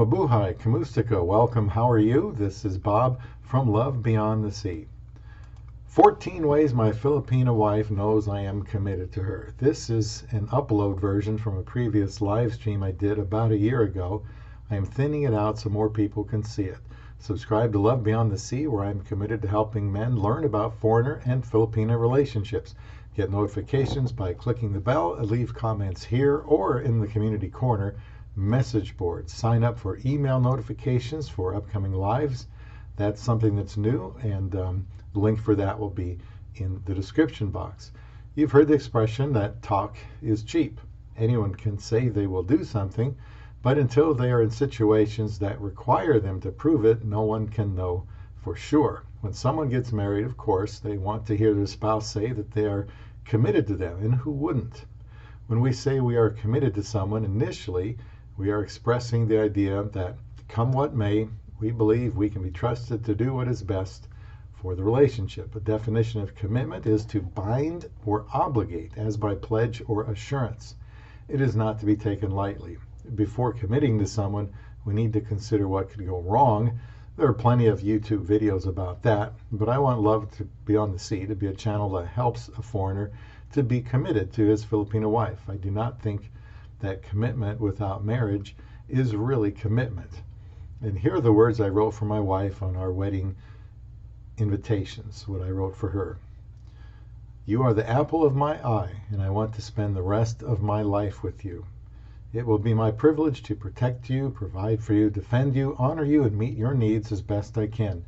Mabuhay, Kamustika, welcome. How are you? This is Bob from Love Beyond the Sea. 14 ways my Filipina wife knows I am committed to her. This is an upload version from a previous live stream I did about a year ago. I am thinning it out so more people can see it. Subscribe to Love Beyond the Sea, where I am committed to helping men learn about foreigner and Filipina relationships. Get notifications by clicking the bell and leave comments here or in the community corner message board. Sign up for email notifications for upcoming lives. That's something that's new, and the link for that will be in the description box. You've heard the expression that talk is cheap. Anyone can say they will do something, but until they are in situations that require them to prove it, no one can know for sure. When someone gets married, of course, they want to hear their spouse say that they are committed to them, and who wouldn't? When we say we are committed to someone, initially, we are expressing the idea that, come what may, we believe we can be trusted to do what is best for the relationship. A definition of commitment is to bind or obligate, as by pledge or assurance. It is not to be taken lightly. Before committing to someone, we need to consider what could go wrong. There are plenty of YouTube videos about that, but I want Love to be on the Sea to be a channel that helps a foreigner to be committed to his Filipino wife. I do not think that commitment without marriage is really commitment. And here are the words I wrote for my wife on our wedding invitations, what I wrote for her. You are the apple of my eye, and I want to spend the rest of my life with you. It will be my privilege to protect you, provide for you, defend you, honor you, and meet your needs as best I can.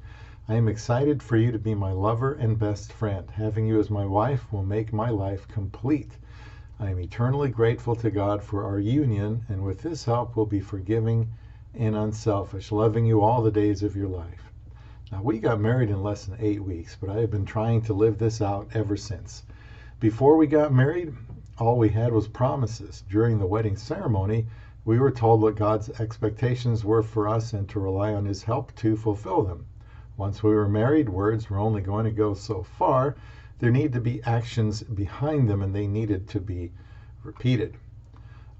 I am excited for you to be my lover and best friend. Having you as my wife will make my life complete. I am eternally grateful to God for our union, and with His help will be forgiving and unselfish, loving you all the days of your life. Now, we got married in less than 8 weeks, but I have been trying to live this out ever since. Before we got married, all we had was promises. During the wedding ceremony, we were told what God's expectations were for us and to rely on His help to fulfill them. Once we were married, words were only going to go so far. There need to be actions behind them, and they needed to be repeated.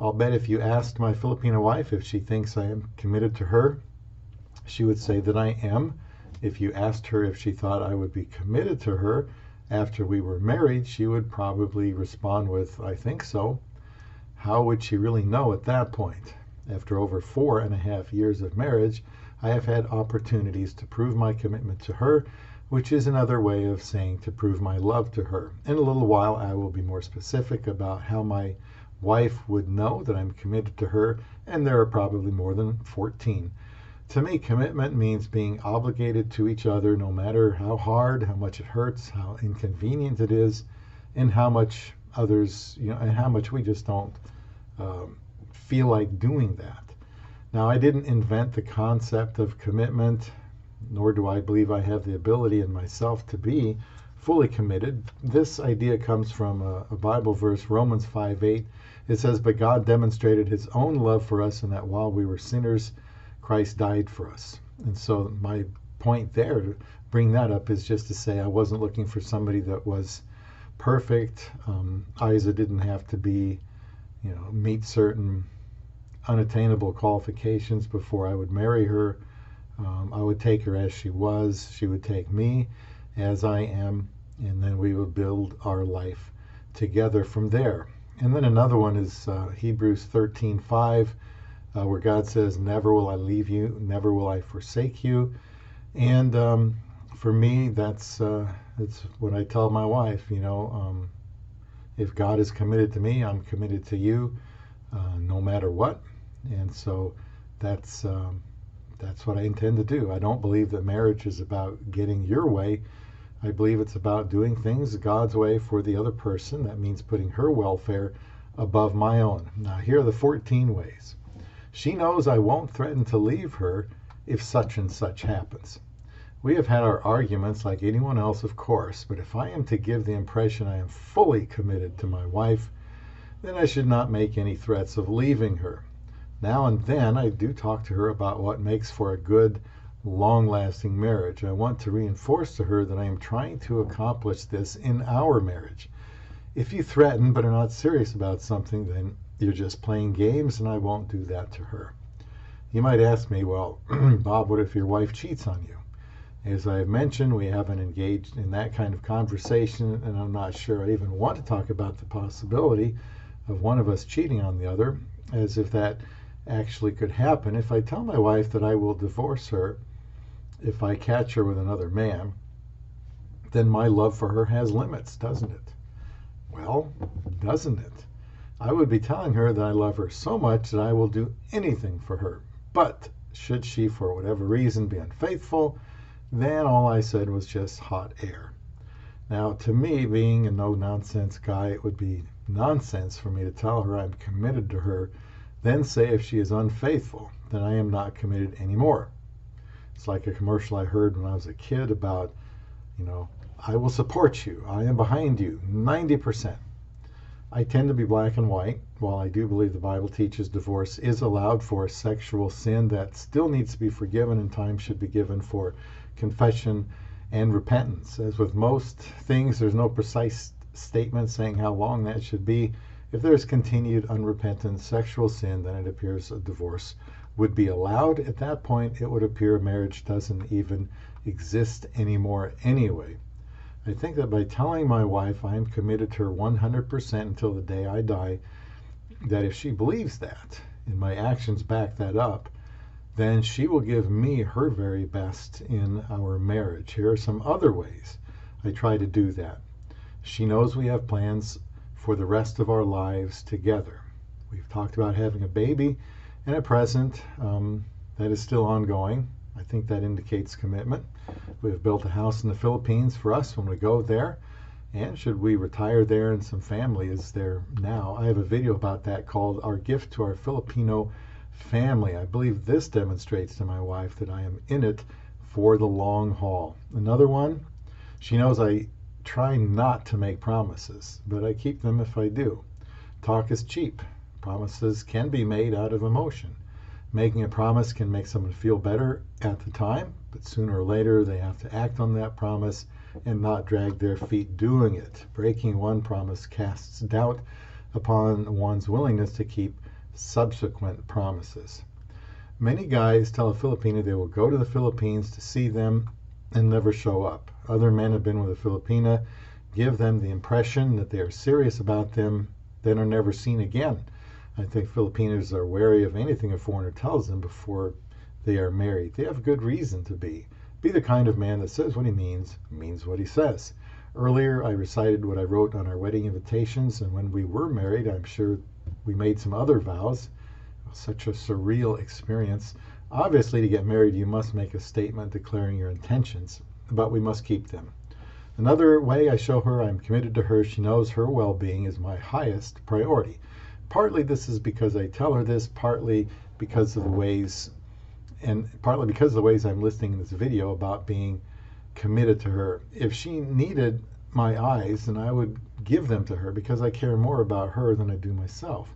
I'll bet if you asked my Filipino wife if she thinks I am committed to her, she would say that I am. If you asked her if she thought I would be committed to her after we were married, she would probably respond with, I think so. How would she really know at that point? After over 4.5 years of marriage, I have had opportunities to prove my commitment to her, which is another way of saying to prove my love to her. In a little while, I will be more specific about how my wife would know that I'm committed to her, and there are probably more than 14. To me, commitment means being obligated to each other no matter how hard, how much it hurts, how inconvenient it is, and how much others, and how much we just don't feel like doing that. Now, I didn't invent the concept of commitment, nor do I believe I have the ability in myself to be fully committed. This idea comes from a Bible verse, Romans 5:8. It says, but God demonstrated His own love for us in that while we were sinners, Christ died for us. And so my point there to bring that up is just to say I wasn't looking for somebody that was perfect. Aiza didn't have to be, meet certain unattainable qualifications before I would marry her. I would take her as she was. She would take me as I am, and then we would build our life together from there. And then another one is Hebrews 13:5, where God says, never will I leave you, never will I forsake you. And for me, that's what I tell my wife. If God is committed to me, I'm committed to you, no matter what. And so that's what I intend to do. I don't believe that marriage is about getting your way. I believe it's about doing things God's way for the other person. That means putting her welfare above my own. Now, here are the 14 ways. She knows I won't threaten to leave her if such and such happens. We have had our arguments like anyone else, of course, but if I am to give the impression I am fully committed to my wife, then I should not make any threats of leaving her. Now and then I do talk to her about what makes for a good, long-lasting marriage. I want to reinforce to her that I am trying to accomplish this in our marriage. If you threaten but are not serious about something, then you're just playing games, and I won't do that to her. You might ask me, well, Bob, what if your wife cheats on you? As I have mentioned, we haven't engaged in that kind of conversation, and I'm not sure I even want to talk about the possibility of one of us cheating on the other, as if that actually could happen. If I tell my wife that I will divorce her if I catch her with another man, then my love for her has limits, doesn't it? Well, doesn't it? I would be telling her that I love her so much that I will do anything for her. But should she, for whatever reason, be unfaithful, then all I said was just hot air. Now, to me, being a no-nonsense guy, it would be nonsense for me to tell her I'm committed to her, then say if she is unfaithful, then I am not committed anymore. It's like a commercial I heard when I was a kid about, I will support you. I am behind you, 90%. I tend to be black and white. While I do believe the Bible teaches divorce is allowed for a sexual sin that still needs to be forgiven and time should be given for confession and repentance. As with most things, there's no precise statement saying how long that should be. If there's continued unrepentant sexual sin, then it appears a divorce would be allowed. At that point, it would appear marriage doesn't even exist anymore anyway. I think that by telling my wife I am committed to her 100% until the day I die, that if she believes that, and my actions back that up, then she will give me her very best in our marriage. Here are some other ways I try to do that. She knows we have plans for the rest of our lives together. We've talked about having a baby, and at present, that is still ongoing. I think that indicates commitment. We have built a house in the Philippines for us when we go there, and should we retire there and some family is there now. I have a video about that called Our Gift to Our Filipino Family. I believe this demonstrates to my wife that I am in it for the long haul. Another one, she knows I try not to make promises, but I keep them if I do. Talk is cheap. Promises can be made out of emotion. Making a promise can make someone feel better at the time, but sooner or later they have to act on that promise and not drag their feet doing it. Breaking one promise casts doubt upon one's willingness to keep subsequent promises. Many guys tell a Filipina they will go to the Philippines to see them and never show up. Other men have been with a Filipina, give them the impression that they are serious about them, then are never seen again. I think Filipinos are wary of anything a foreigner tells them before they are married. They have good reason to be. Be the kind of man that says what he means what he says. Earlier, I recited what I wrote on our wedding invitations, and when we were married, I'm sure we made some other vows. It was such a surreal experience. Obviously, to get married, you must make a statement declaring your intentions, but we must keep them. Another way I show her I'm committed to her, she knows her well-being is my highest priority. Partly this is because I tell her this, partly because of the ways I'm listing in this video about being committed to her. If she needed my eyes, then I would give them to her because I care more about her than I do myself.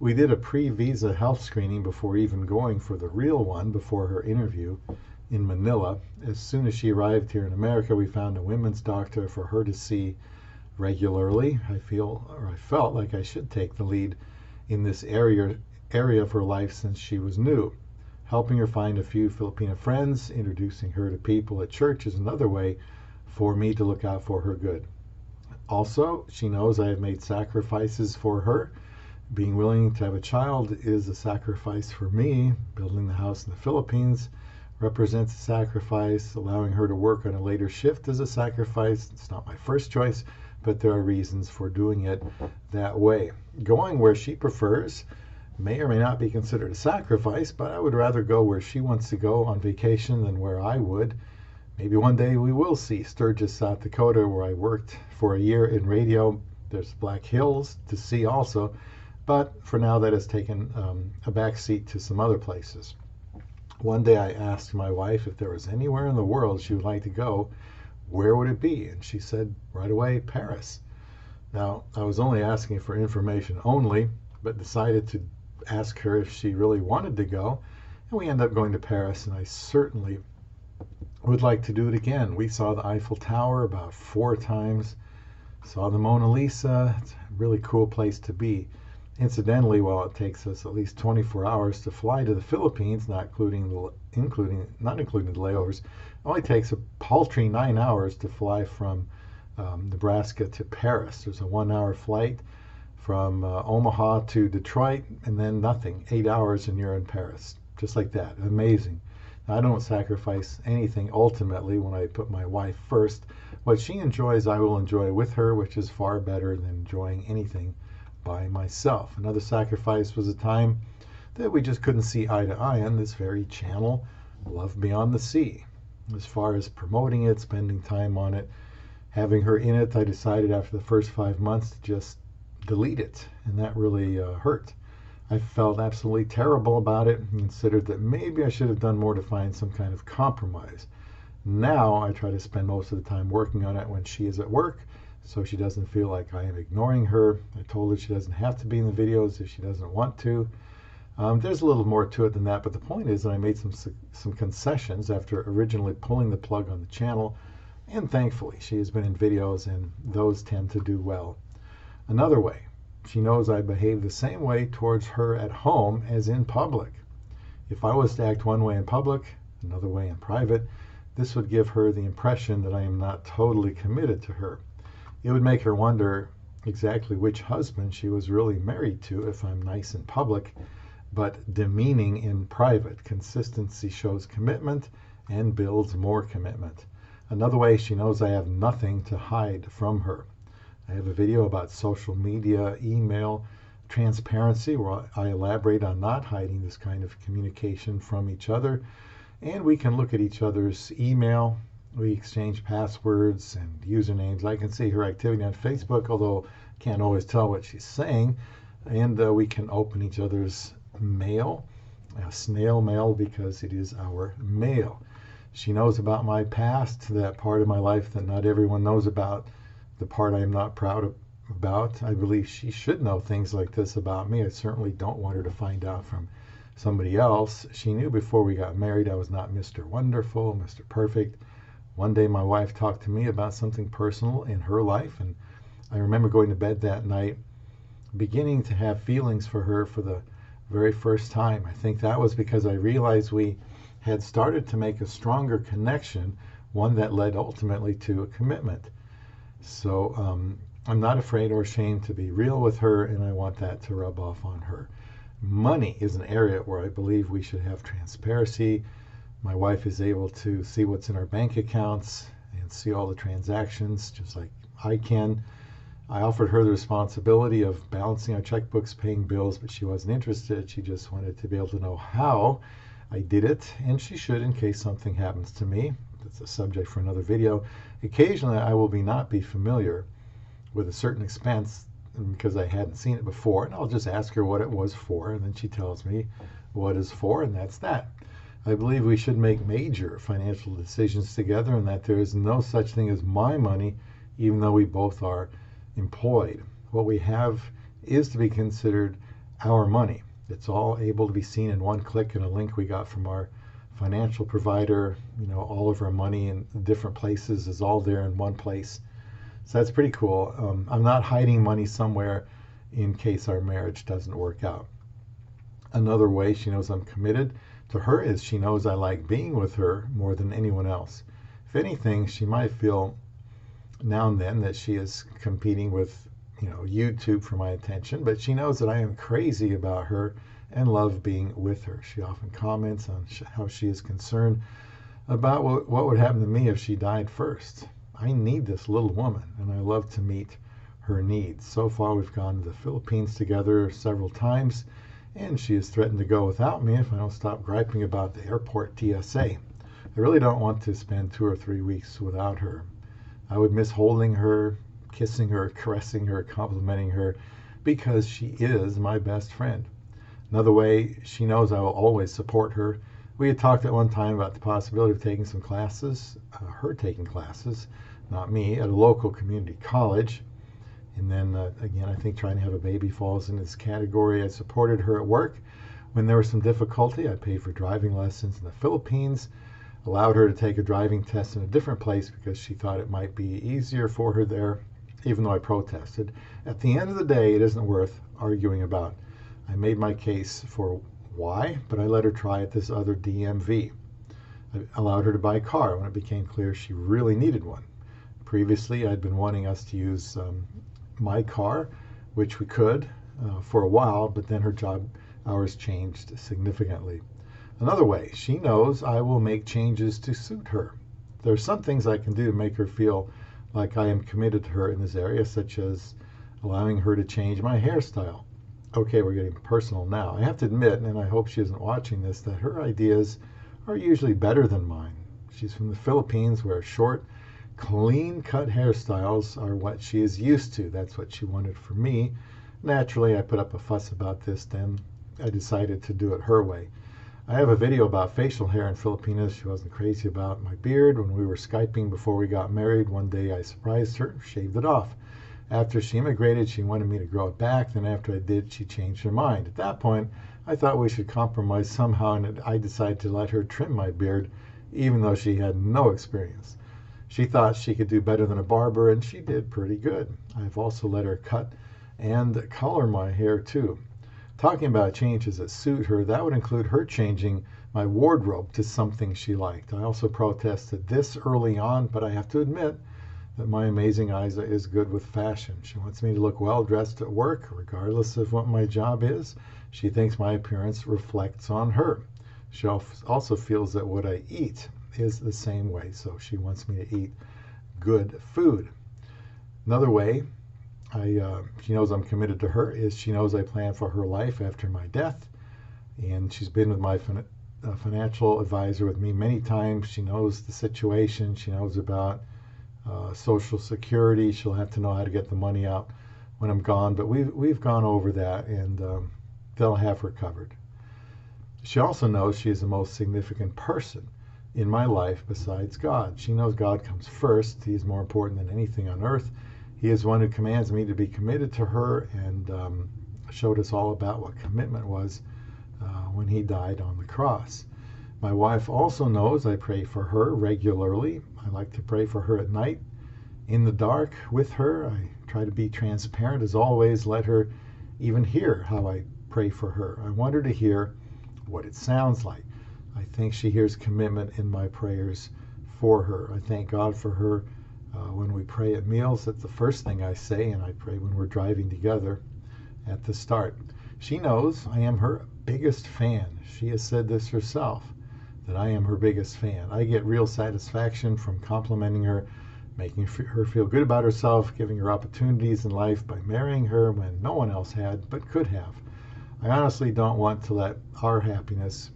We did a pre-visa health screening before even going for the real one before her interview in Manila. As soon as she arrived here in America, we found a women's doctor for her to see regularly. I felt like I should take the lead in this area of her life since she was new. Helping her find a few Filipina friends, introducing her to people at church is another way for me to look out for her good. Also, she knows I have made sacrifices for her. Being willing to have a child is a sacrifice for me. Building the house in the Philippines represents a sacrifice. Allowing her to work on a later shift is a sacrifice. It's not my first choice, but there are reasons for doing it that way. Going where she prefers may or may not be considered a sacrifice, but I would rather go where she wants to go on vacation than where I would. Maybe one day we will see Sturgis, South Dakota, where I worked for a year in radio. There's Black Hills to see also, but for now that has taken a back seat to some other places. One day I asked my wife if there was anywhere in the world she would like to go, where would it be? And she said right away, Paris. Now, I was only asking for information only, but decided to ask her if she really wanted to go. And we ended up going to Paris, and I certainly would like to do it again. We saw the Eiffel Tower about 4 times, saw the Mona Lisa. It's a really cool place to be. Incidentally, while it takes us at least 24 hours to fly to the Philippines, not including the layovers, it only takes a paltry 9 hours to fly from Nebraska to Paris. There's a 1 hour flight from Omaha to Detroit, and then nothing. 8 hours and you're in Paris. Just like that. Amazing. Now, I don't sacrifice anything ultimately when I put my wife first. What she enjoys, I will enjoy with her, which is far better than enjoying anything by myself. Another sacrifice was a time that we just couldn't see eye to eye on this very channel, Love Beyond the Sea. As far as promoting it, spending time on it, having her in it, I decided after the first 5 months to just delete it, and that really hurt. I felt absolutely terrible about it and considered that maybe I should have done more to find some kind of compromise. Now I try to spend most of the time working on it when she is at work, so she doesn't feel like I am ignoring her. I told her she doesn't have to be in the videos if she doesn't want to. There's a little more to it than that, but the point is that I made some concessions after originally pulling the plug on the channel, and thankfully she has been in videos and those tend to do well. Another way, she knows I behave the same way towards her at home as in public. If I was to act one way in public, another way in private, this would give her the impression that I am not totally committed to her. It would make her wonder exactly which husband she was really married to if I'm nice in public, but demeaning in private. Consistency shows commitment and builds more commitment. Another way, she knows I have nothing to hide from her. I have a video about social media, email, transparency, where I elaborate on not hiding this kind of communication from each other. And we can look at each other's email. We exchange passwords and usernames. I can see her activity on Facebook, although I can't always tell what she's saying. And we can open each other's mail, snail mail, because it is our mail. She knows about my past, that part of my life that not everyone knows about, the part I am not proud about. I believe she should know things like this about me. I certainly don't want her to find out from somebody else. She knew before we got married I was not Mr. Wonderful, Mr. Perfect. One day my wife talked to me about something personal in her life, and I remember going to bed that night beginning to have feelings for her for the very first time. I think that was because I realized we had started to make a stronger connection, one that led ultimately to a commitment. So I'm not afraid or ashamed to be real with her, and I want that to rub off on her. Money is an area where I believe we should have transparency. My wife is able to see what's in our bank accounts and see all the transactions just like I can. I offered her the responsibility of balancing our checkbooks, paying bills, but she wasn't interested. She just wanted to be able to know how I did it, and she should in case something happens to me. That's a subject for another video. Occasionally I will not be familiar with a certain expense because I hadn't seen it before, and I'll just ask her what it was for, and then she tells me what it's for, and that's that. I believe we should make major financial decisions together, and that there is no such thing as my money, even though we both are employed. What we have is to be considered our money. It's all able to be seen in one click and a link we got from our financial provider. You know, all of our money in different places is all there in one place. So that's pretty cool. I'm not hiding money somewhere in case our marriage doesn't work out. Another way she knows I'm committed to her is she knows I like being with her more than anyone else. If anything, she might feel now and then that she is competing with, YouTube for my attention, but she knows that I am crazy about her and love being with her. She often comments on how she is concerned about what would happen to me if she died first. I need this little woman, and I love to meet her needs. So far, we've gone to the Philippines together several times, and she has threatened to go without me if I don't stop griping about the airport TSA. I really don't want to spend 2 or 3 weeks without her. I would miss holding her, kissing her, caressing her, complimenting her, because she is my best friend. Another way she knows I will always support her. We had talked at one time about the possibility of taking some classes, her taking classes, not me, at a local community college. And then again, I think trying to have a baby falls in this category. I supported her at work. When there was some difficulty, I paid for driving lessons in the Philippines, allowed her to take a driving test in a different place because she thought it might be easier for her there. even though I protested. At the end of the day, it isn't worth arguing about. I made my case for why, but I let her try at this other DMV. I allowed her to buy a car when it became clear she really needed one. Previously, I'd been wanting us to use my car, which we could for a while, but then her job hours changed significantly. Another way, she knows I will make changes to suit her. There are some things I can do to make her feel like I am committed to her in this area, such as allowing her to change my hairstyle. Okay, we're getting personal now. I have to admit, and I hope she isn't watching this, that her ideas are usually better than mine. She's from the Philippines, where short, clean-cut hairstyles are what she is used to. That's what she wanted for me. Naturally, I put up a fuss about this, then I decided to do it her way. I have a video about facial hair in Filipina. She wasn't crazy about my beard. When we were Skyping before we got married, one day I surprised her, shaved it off. After she immigrated, she wanted me to grow it back. Then after I did, she changed her mind. At that point, I thought we should compromise somehow, and I decided to let her trim my beard, even though she had no experience. She thought she could do better than a barber, and she did pretty good. I've also let her cut and color my hair too. Talking about changes that suit her, that would include her changing my wardrobe to something she liked. I also protested this early on, but I have to admit that my amazing Aiza is good with fashion. She wants me to look well dressed at work, regardless of what my job is. She thinks my appearance reflects on her. She also feels that what I eat is the same way, so she wants me to eat good food. Another way she knows I'm committed to her is she knows I plan for her life after my death, and she's been with my financial advisor with me many times. She knows the situation. She knows about Social Security. She'll have to know how to get the money out when I'm gone, but we've gone over that, and they'll have her covered. She also knows she is the most significant person in my life besides God. She knows God comes first. He is more important than anything on earth. He is one who commands me to be committed to her, and showed us all about what commitment was when he died on the cross. My wife also knows I pray for her regularly. I like to pray for her at night, in the dark with her. I try to be transparent as always, let her even hear how I pray for her. I want her to hear what it sounds like. I think she hears commitment in my prayers for her. I thank God for her when we pray at meals. That's the first thing I say, and I pray when we're driving together at the start. She knows I am her biggest fan. She has said this herself, that I am her biggest fan. I get real satisfaction from complimenting her, making her feel good about herself, giving her opportunities in life by marrying her when no one else had but could have. I honestly don't want to let our happiness,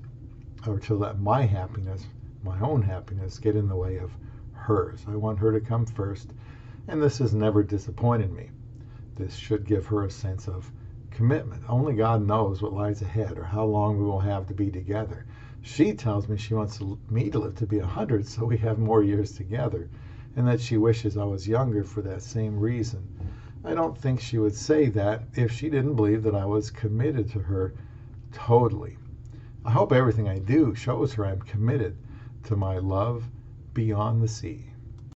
or to let my happiness, my own happiness, get in the way of hers. I want her to come first, and this has never disappointed me. This should give her a sense of commitment. Only God knows what lies ahead or how long we will have to be together. She tells me she wants me to live to be 100 so we have more years together, and that she wishes I was younger for that same reason. I don't think she would say that if she didn't believe that I was committed to her totally. I hope everything I do shows her I'm committed to my love beyond the sea.